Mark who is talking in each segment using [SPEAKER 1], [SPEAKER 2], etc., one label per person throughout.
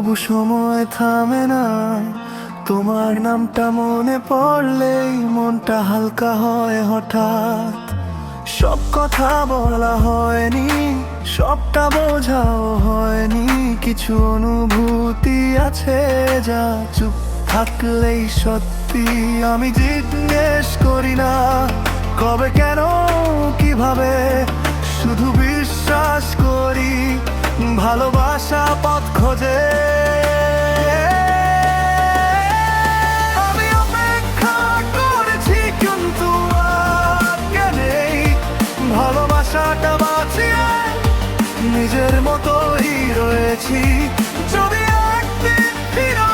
[SPEAKER 1] তবু সময় থামে না। তোমার নামটা মনে পড়লেই মনটা হালকা হয় হঠাৎ। সব কথা বলা হয়নি, সবটা বোঝাও হয়নি, কিছু অনুভূতি আছে যা চুপ থাকলেই সত্যি। আমি জিজ্ঞেস করি না কবে, কেন, কিভাবে, শুধু বিশ্বাস করি ভালোবাসা পথ খোঁজে। আমি অপেক্ষা করেছি কিন্তু আটকে নেই, ভালোবাসাটা বাঁচিয়ে নিজের মতোই রয়েছি। যদি একদিন ফিরো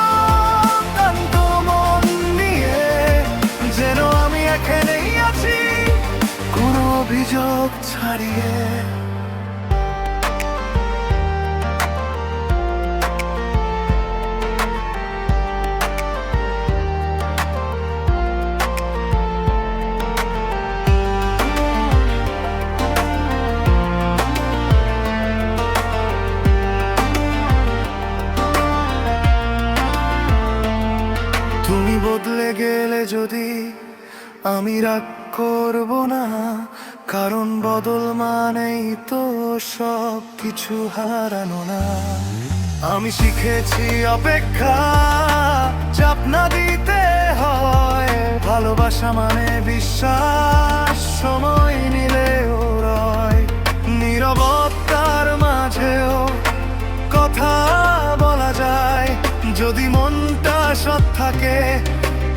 [SPEAKER 1] ক্লান্ত মন নিয়ে, যেন আমি এখানেই আছি কোনো অভিযোগ ছাড়িয়ে। তুমি বদলে গেলে যদি আমি রাগ করব না, কারণ বদল মানেই তো সব কিছু হারানো না। আমি শিখেছি অপেক্ষা চাপ না দিতে হয়, ভালোবাসা মানে বিশ্বাস সময় নিলেও রয়। নীরবতার মাঝেও কথা বলা যায়, যদি মনটা সৎ থাকে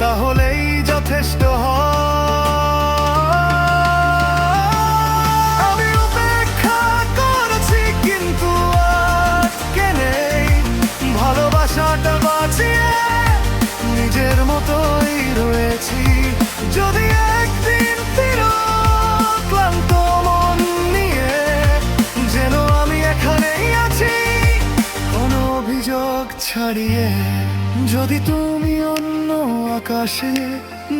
[SPEAKER 1] তাহলেই যথেষ্ট হয়। আমি অপেক্ষা করেছি কিন্তু আটকে নেই, ভালোবাসাটা বাঁচিয়ে নিজের মতোই রয়েছি। যদি একদিন ফিরো ক্লান্ত মন নিয়ে, যেন আমি এখানেই আছি কোনো অভিযোগ ছাড়িয়ে। যদি তুমি অন্য আকাশে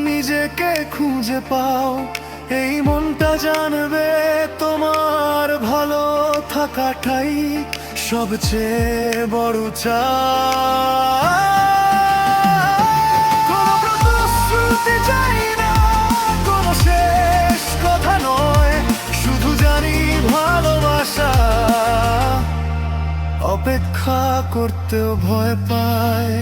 [SPEAKER 1] নিজেকে খুঁজে পাও, এই মনটা জানবে তোমার ভালো থাকাটাই সবচেয়ে বড় চাই। কোনো প্রতিশ্রুতি চাই না, কোনো শেষ কথা নয়, শুধু জানি ভালোবাসা অপেক্ষা করতেও ভয় পায়।